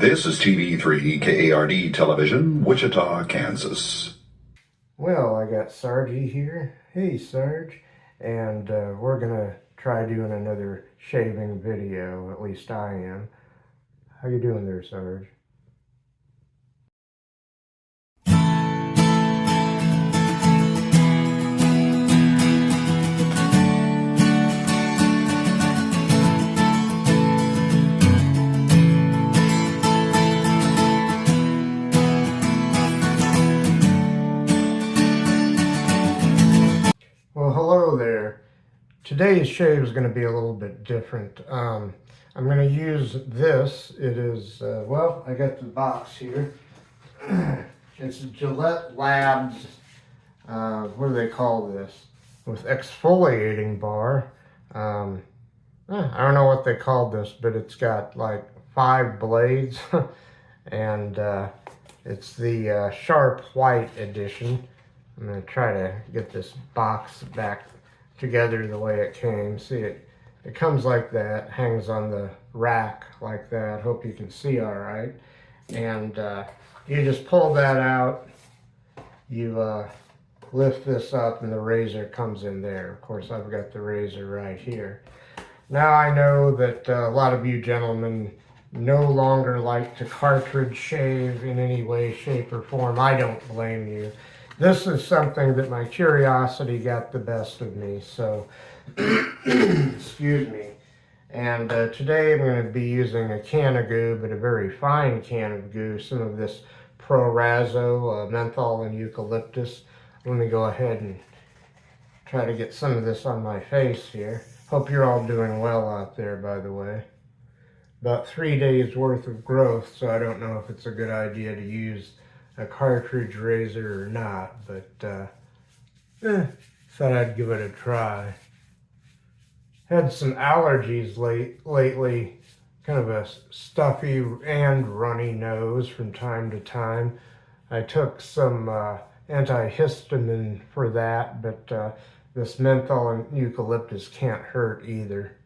This is TV3 KARD Television, Wichita, Kansas. Well, I got Sargy here. Hey, Sarge. And we're going to try doing another shaving video. At least I am. How you doing there, Sarge? Well, hello there. Today's shave is going to be a little bit different. I'm going to use this. It is, well, I got the box here. It's Gillette Labs, what do they call this? With exfoliating bar. I don't know what they call this, but it's got like 5 blades. And it's the sharp white edition. I'm going to try to get this box back together the way it came. See, it comes like that, hangs on the rack like that. Hope you can see all right. And you just pull that out. You lift this up and the razor comes in there. Of course, I've got the razor right here. Now I know that a lot of you gentlemen no longer like to cartridge shave in any way, shape, or form. I don't blame you. This is something that my curiosity got the best of me, so excuse me. And today I'm going to be using a can of goo, but a very fine can of goo, some of this Proraso, menthol and eucalyptus. Let me go ahead and try to get some of this on my face here. Hope you're all doing well out there, by the way. About 3 days worth of growth, so I don't know if it's a good idea to use a cartridge razor or not, but thought I'd give it a try. Had some allergies lately, kind of a stuffy and runny nose from time to time. I took some antihistamine for that, but this menthol and eucalyptus can't hurt either.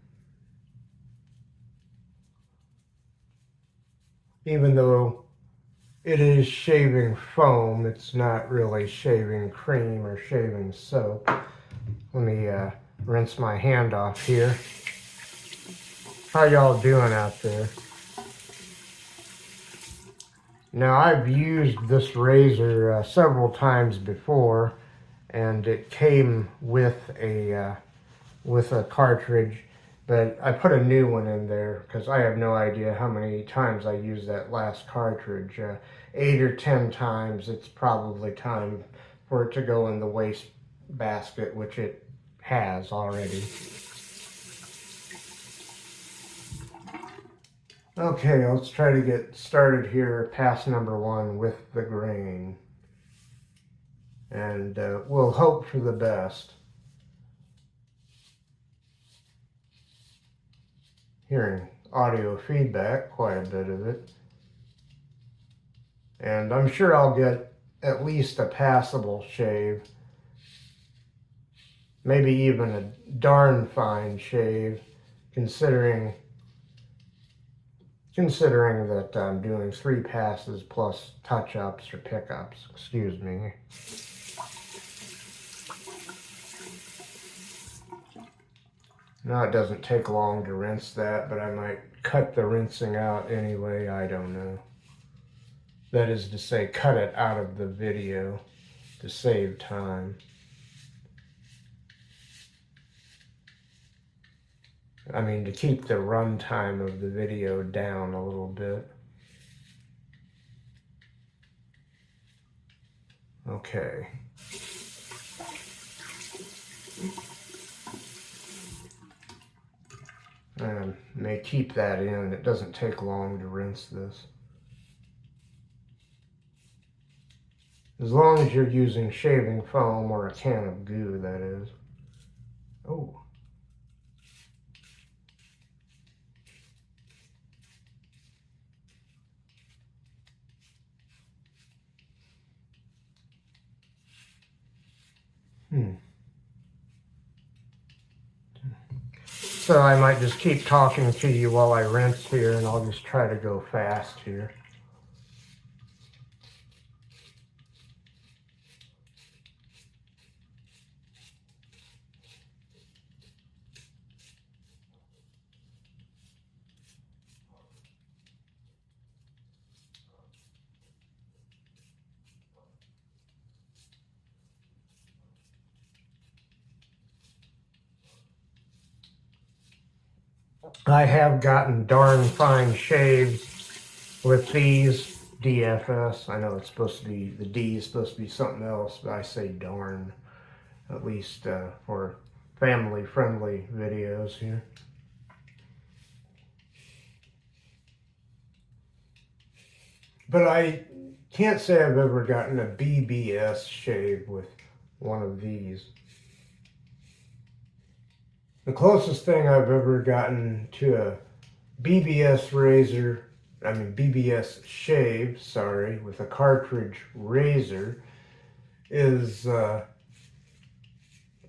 Even though it is shaving foam, it's not really shaving cream or shaving soap. Let me rinse my hand off here. How y'all doing out there? Now, I've used this razor several times before, and it came with a cartridge. But I put a new one in there because I have no idea how many times I used that last cartridge. 8 or 10 times. It's probably time for it to go in the waste basket, which it has already. Okay, let's try to get started here, pass number 1 with the grain. And we'll hope for the best. Hearing audio feedback, quite a bit of it. And I'm sure I'll get at least a passable shave. Maybe even a darn fine shave, considering that I'm doing 3 passes plus touch-ups or pickups, excuse me. Now, it doesn't take long to rinse that, but I might cut the rinsing out anyway, I don't know. That is to say, cut it out of the video to save time. I mean, to keep the run time of the video down a little bit. Okay. May keep that in. It doesn't take long to rinse this. As long as you're using shaving foam or a can of goo, that is. Oh. So I might just keep talking to you while I rinse here, and I'll just try to go fast here. I have gotten darn fine shaves with these DFS. I know it's supposed to be, the D is supposed to be something else, but I say darn, at least for family-friendly videos here. But I can't say I've ever gotten a BBS shave with one of these. The closest thing I've ever gotten to a BBS shave, with a cartridge razor is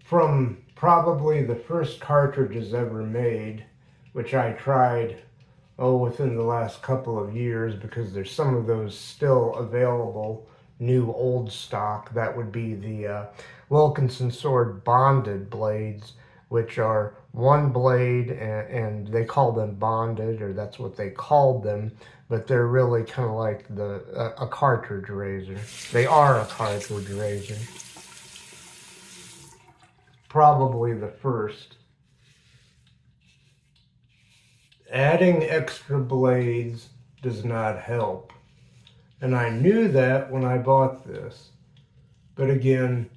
from probably the first cartridges ever made, which I tried, within the last couple of years, because there's some of those still available, new old stock. That would be the Wilkinson Sword bonded blades, which are one blade, and they call them bonded, or that's what they called them, but they're really kind of like a cartridge razor. They are a cartridge razor. Probably the first. Adding extra blades does not help. And I knew that when I bought this. But again,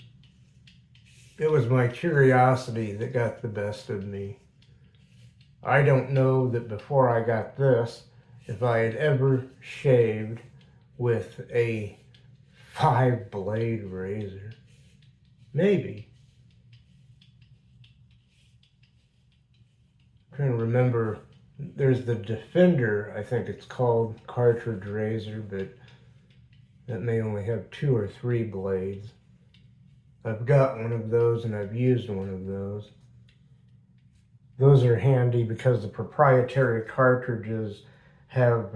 it was my curiosity that got the best of me. I don't know that before I got this, if I had ever shaved with a 5-blade razor. Maybe. I'm trying to remember, there's the Defender, I think it's called, cartridge razor, but that may only have 2 or 3 blades. I've got one of those, and I've used one of those. Those are handy because the proprietary cartridges have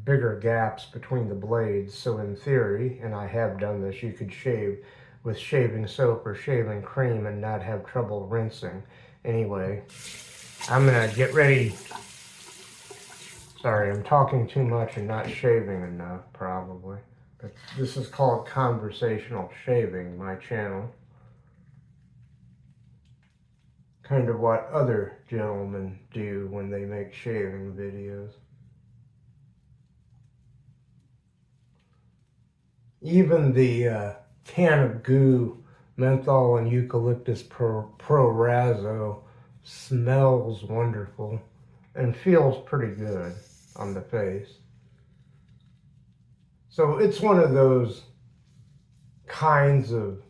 bigger gaps between the blades. So in theory, and I have done this, you could shave with shaving soap or shaving cream and not have trouble rinsing. Anyway, I'm gonna get ready. Sorry, I'm talking too much and not shaving enough, probably. But this is called conversational shaving, my channel. Kind of what other gentlemen do when they make shaving videos. Even the can of goo, menthol and eucalyptus Proraso, smells wonderful and feels pretty good on the face. So it's one of those kinds of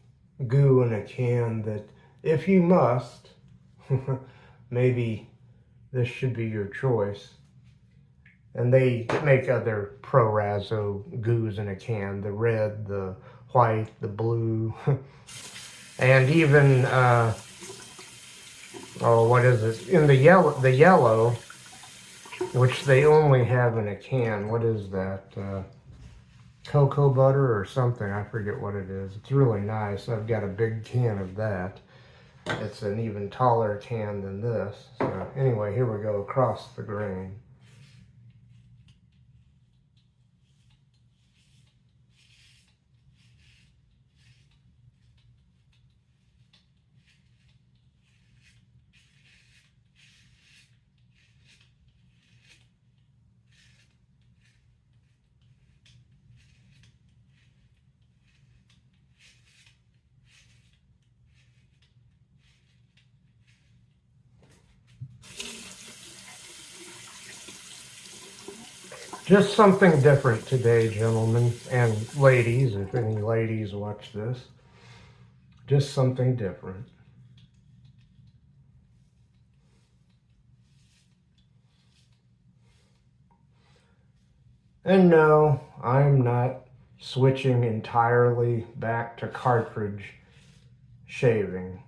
goo in a can that, if you must, maybe this should be your choice. And they make other Proraso goos in a can, the red, the white, the blue, and even, what is it? In the yellow, which they only have in a can. What is that? Cocoa butter or something. I forget what it is. It's really nice. I've got a big can of that. It's an even taller can than this. So anyway, here we go, across the grain. Just something different today, gentlemen and ladies, if any ladies watch this. Just something different. And no, I'm not switching entirely back to cartridge shaving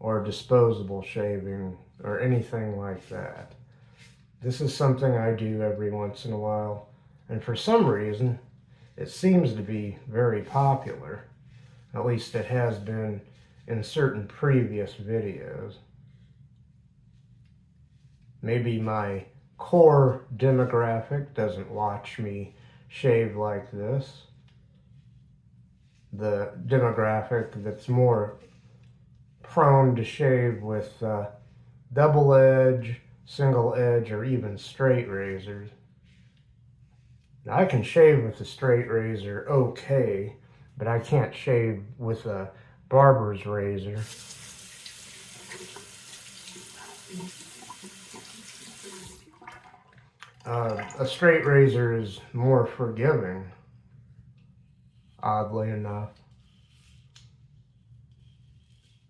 or disposable shaving. or anything like that. This is something I do every once in a while, and for some reason it seems to be very popular. At least it has been in certain previous videos. Maybe my core demographic doesn't watch me shave like this. The demographic that's more prone to shave with double edge, single edge, or even straight razors. Now, I can shave with a straight razor okay, but I can't shave with a barber's razor. A straight razor is more forgiving, oddly enough.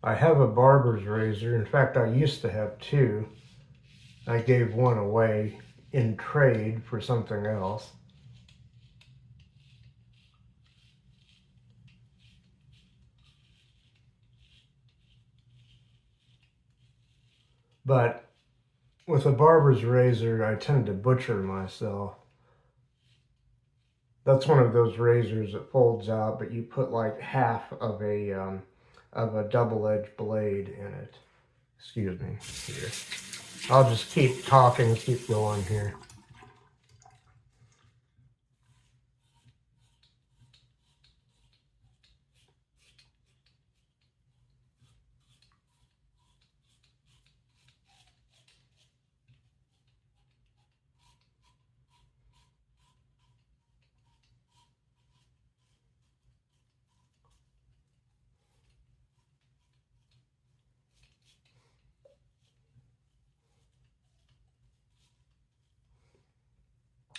I have a barber's razor. In fact, I used to have two. I gave one away in trade for something else. But with a barber's razor, I tend to butcher myself. That's one of those razors that folds out, but you put like half of a double-edged blade in it. Excuse me. Here. I'll just keep talking, keep going here.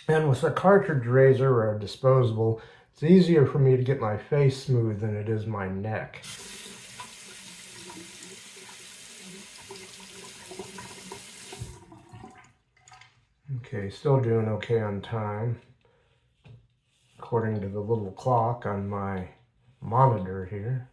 And with a cartridge razor or a disposable, it's easier for me to get my face smooth than it is my neck. Okay, still doing okay on time, according to the little clock on my monitor here.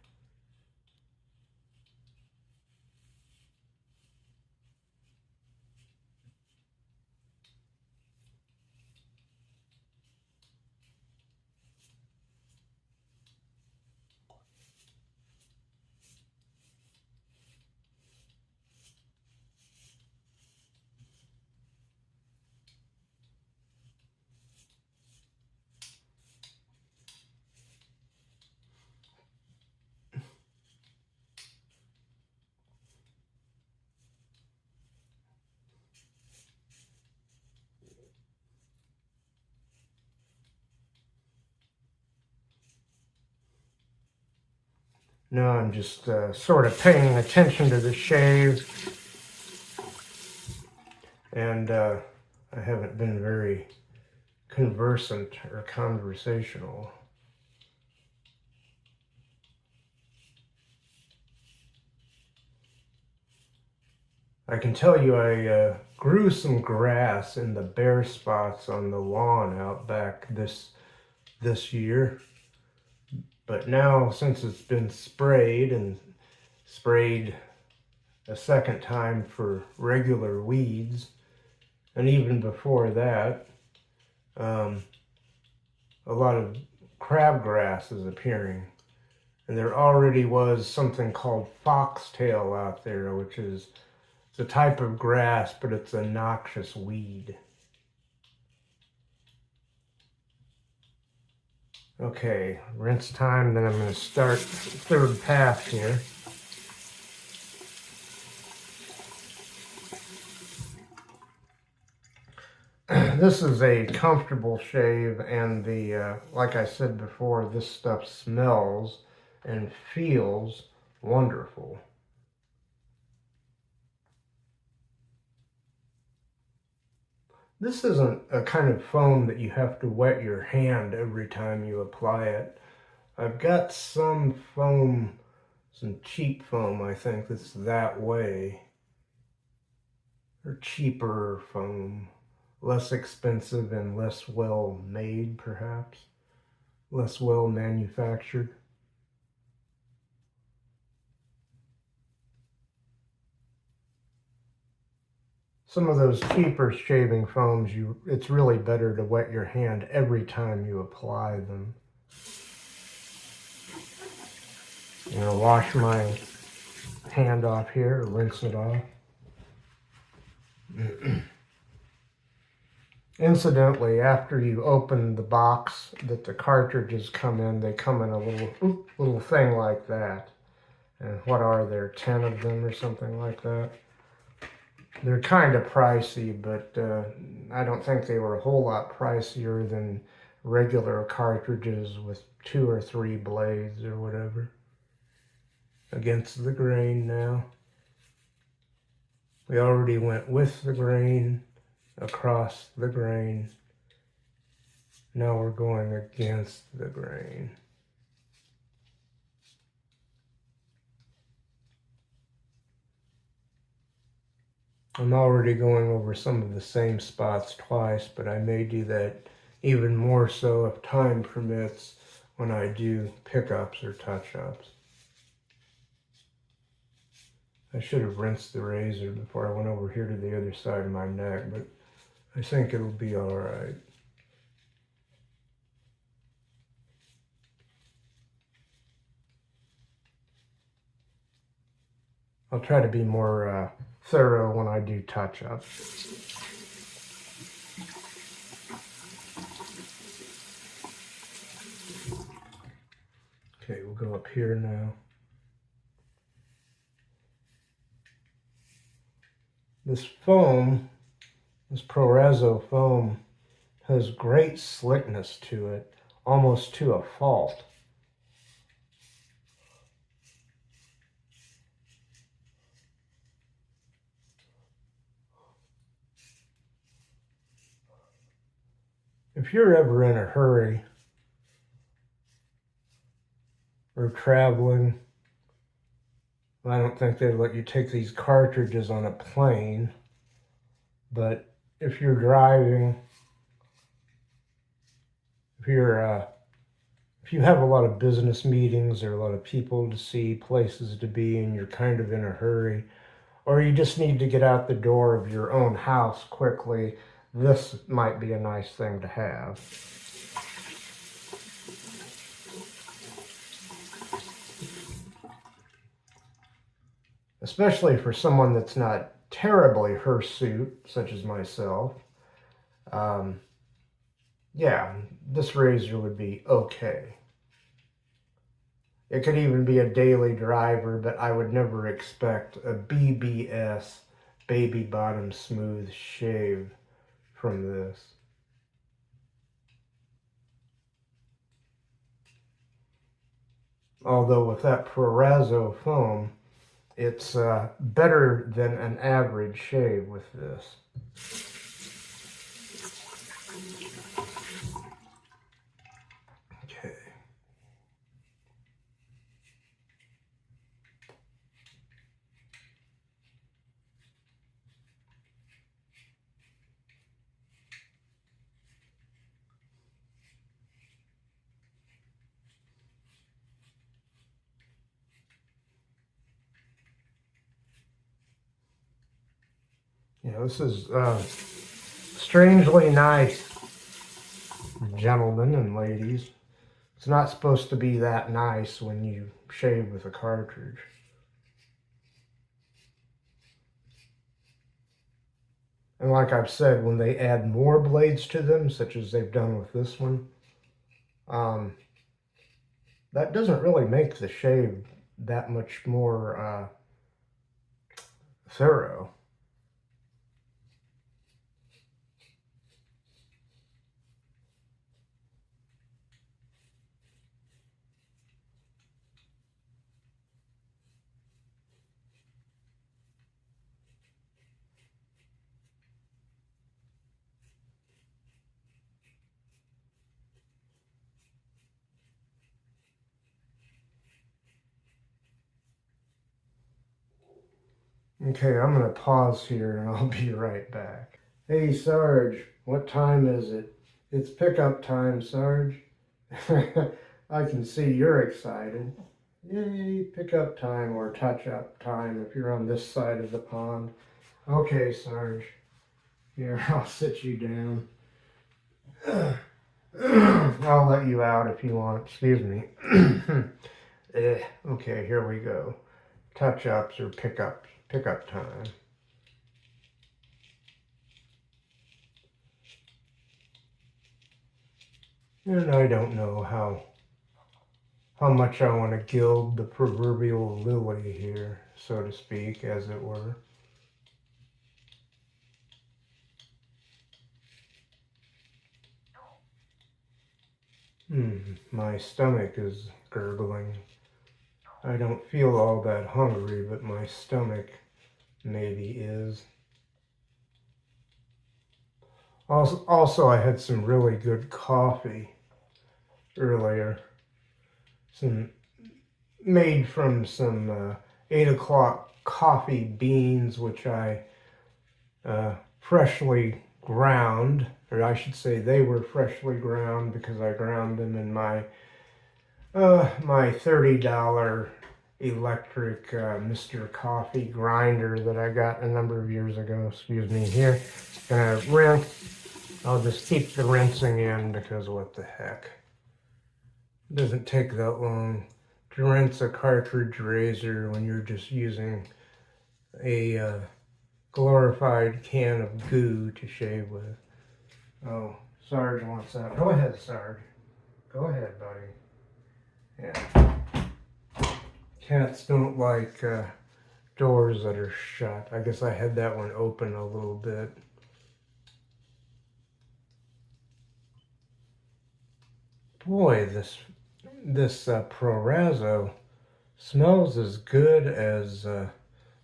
Now I'm just sort of paying attention to the shave, and I haven't been very conversant or conversational. I can tell you I grew some grass in the bare spots on the lawn out back this year. But now, since it's been sprayed and sprayed a second time for regular weeds, and even before that, a lot of crabgrass is appearing. And there already was something called foxtail out there, which is a type of grass, but it's a noxious weed. Okay, rinse time, then I'm going to start third pass here. This is a comfortable shave, and like I said before, this stuff smells and feels wonderful. This isn't a kind of foam that you have to wet your hand every time you apply it. I've got some foam, some cheap foam, I think, that's that way. Or cheaper foam. Less expensive and less well made, perhaps. Less well manufactured. some of those cheaper shaving foams, it's really better to wet your hand every time you apply them. I'm going to wash my hand off here, rinse it off. Incidentally, after you open the box that the cartridges come in, they come in a little thing like that. And what are there, 10 of them or something like that? They're kind of pricey, but I don't think they were a whole lot pricier than regular cartridges with 2 or 3 blades or whatever. Against the grain now. We already went with the grain, across the grain. Now we're going against the grain. I'm already going over some of the same spots twice, but I may do that even more so if time permits when I do pickups or touch-ups. I should have rinsed the razor before I went over here to the other side of my neck, but I think it'll be all right. I'll try to be more thorough when I do touch-ups. Okay, we'll go up here now. This foam, this Proraso foam, has great slickness to it, almost to a fault. If you're ever in a hurry or traveling, I don't think they'd let you take these cartridges on a plane, but if you're driving, if you have a lot of business meetings or a lot of people to see, places to be, and you're kind of in a hurry, or you just need to get out the door of your own house quickly, this might be a nice thing to have. Especially for someone that's not terribly hirsute, such as myself. Yeah, this razor would be okay. It could even be a daily driver, but I would never expect a BBS, baby bottom smooth shave from this. Although with that Proraso foam, it's better than an average shave with this. Okay. You know, this is strangely nice, gentlemen and ladies. It's not supposed to be that nice when you shave with a cartridge. And like I've said, when they add more blades to them, such as they've done with this one, that doesn't really make the shave that much more thorough. Okay, I'm going to pause here and I'll be right back. Hey, Sarge, what time is it? It's pickup time, Sarge. I can see you're excited. Yay, pickup time or touch-up time if you're on this side of the pond. Okay, Sarge. Here, I'll sit you down. I'll let you out if you want. Excuse me. Okay, here we go. Touch-ups or pickup time. And I don't know how much I want to gild the proverbial lily here, so to speak, as it were. My stomach is gurgling. I don't feel all that hungry, but my stomach maybe is. Also, I had some really good coffee earlier. Made from some 8 o'clock coffee beans, which I freshly ground, or I should say they were freshly ground because I ground them in my my $30 electric Mr. Coffee grinder that I got a number of years ago. Excuse me. Here, gonna rinse. I'll just keep the rinsing in because what the heck. It doesn't take that long to rinse a cartridge razor when you're just using a glorified can of goo to shave with. Oh, Sarge wants that. Go ahead, Sarge. Go ahead, buddy. Yeah. Cats don't like doors that are shut. I guess I had that one open a little bit. Boy, this Proraso smells as good as the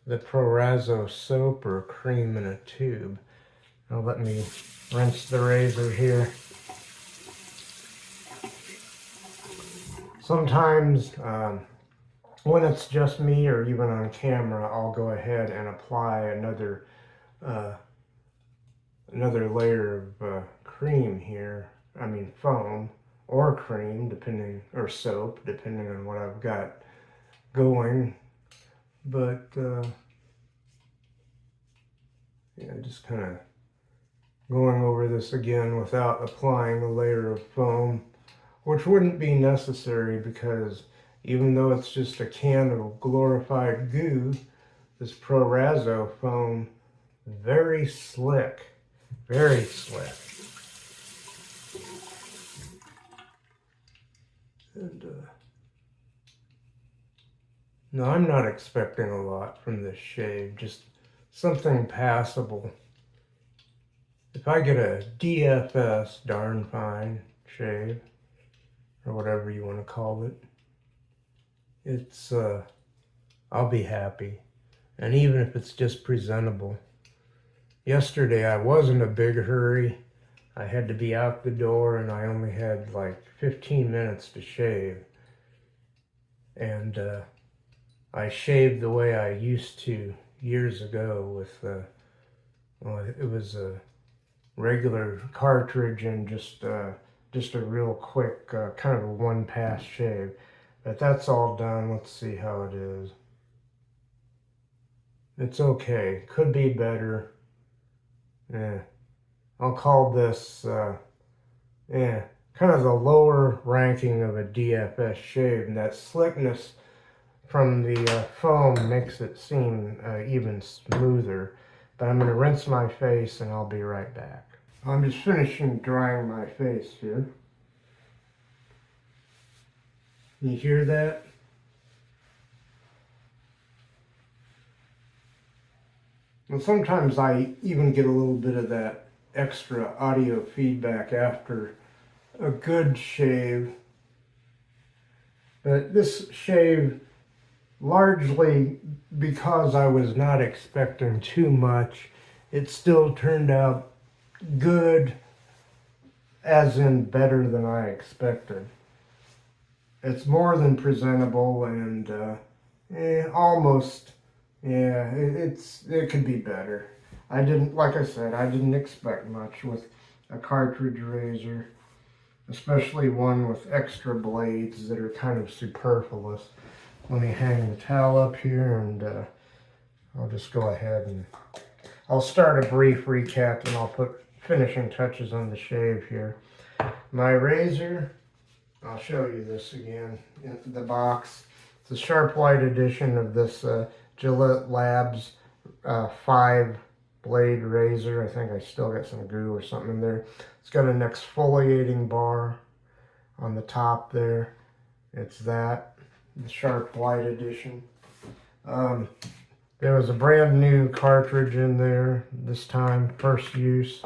Proraso soap or cream in a tube. Now let me rinse the razor here. Sometimes when it's just me or even on camera, I'll go ahead and apply another layer of cream here. I mean foam or cream, depending, or soap, depending on what I've got going. But yeah, just kind of going over this again without applying a layer of foam, which wouldn't be necessary because even though it's just a can of glorified goo, this Proraso foam, very slick, very slick. And no, I'm not expecting a lot from this shave, just something passable. If I get a DFS, darn fine shave, or whatever you want to call it, it's, I'll be happy. And even if it's just presentable. Yesterday I was in a big hurry. I had to be out the door and I only had like 15 minutes to shave. And I shaved the way I used to years ago with, well, it was a regular cartridge and just a real quick kind of a one-pass shave. But that's all done. Let's see how it is. It's okay. Could be better. Yeah. I'll call this kind of the lower ranking of a DFS shave, and that slickness from the foam makes it seem even smoother. But I'm going to rinse my face and I'll be right back. I'm just finishing drying my face here. You hear that? And sometimes I even get a little bit of that extra audio feedback after a good shave. But this shave, largely because I was not expecting too much, it still turned out good, as in better than I expected. It's more than presentable and almost, yeah, it could be better. I didn't, like I said, I didn't expect much with a cartridge razor, especially one with extra blades that are kind of superfluous. Let me hang the towel up here and I'll just go ahead and I'll start a brief recap and I'll put finishing touches on the shave here. My razor, I'll show you this again in the box. It's a sharp white edition of this Gillette Labs 5-blade razor. I think I still got some goo or something in there. It's got an exfoliating bar on the top there. It's that, the sharp white edition. There was a brand new cartridge in there this time, first use.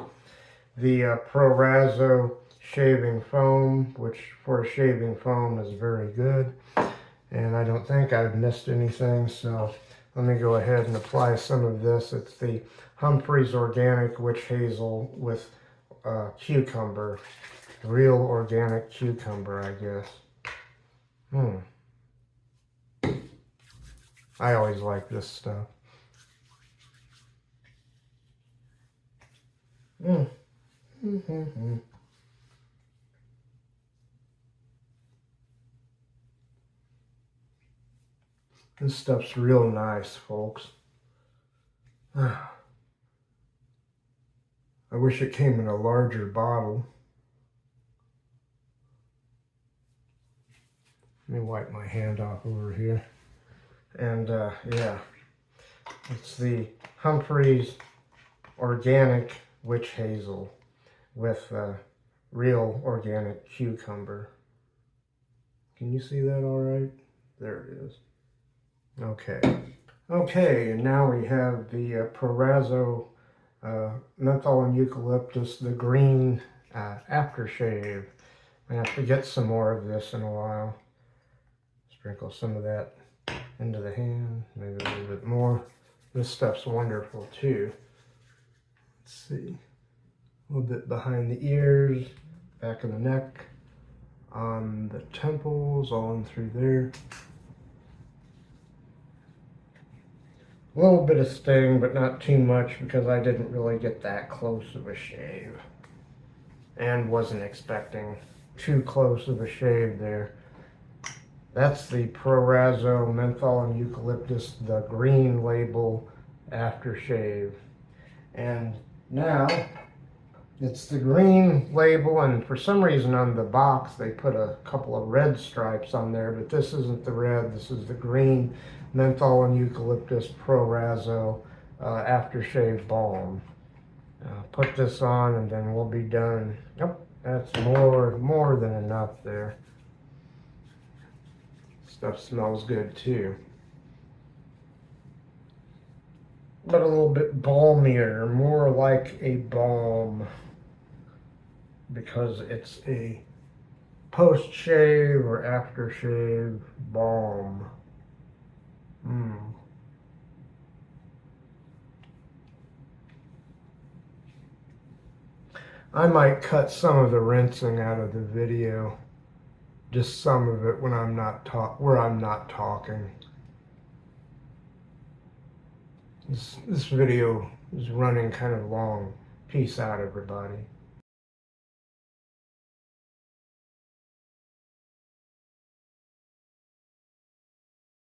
The Proraso shaving foam, which for a shaving foam is very good. And I don't think I've missed anything, so let me go ahead and apply some of this. It's the Humphreys organic witch hazel with cucumber. Real organic cucumber, I guess. I always like this stuff. This stuff's real nice, folks. I wish it came in a larger bottle. Let me wipe my hand off over here. And yeah, it's the Humphreys organic witch hazel with real organic cucumber. Can you see that all right? There it is. Okay, and now we have the Proraso menthol and eucalyptus, the green aftershave. I have to get some more of this in a while. Sprinkle some of that into the hand, maybe a little bit more. This stuff's wonderful too. Let's see, a little bit behind the ears, back of the neck, on the temples, all in through there. A little bit of sting, but not too much because I didn't really get that close of a shave and wasn't expecting too close of a shave there. That's the Proraso menthol and eucalyptus, the green label aftershave. And now it's the green label, and for some reason on the box they put a couple of red stripes on there, but this isn't the red, this is the green menthol and eucalyptus Proraso aftershave balm. Put this on and then we'll be done. Yep, that's more than enough there. Stuff smells good too, but a little bit balmier, more like a balm, because it's a post-shave or aftershave balm. I might cut some of the rinsing out of the video. Just some of it when I'm not talking. This video is running kind of long. Peace out, everybody.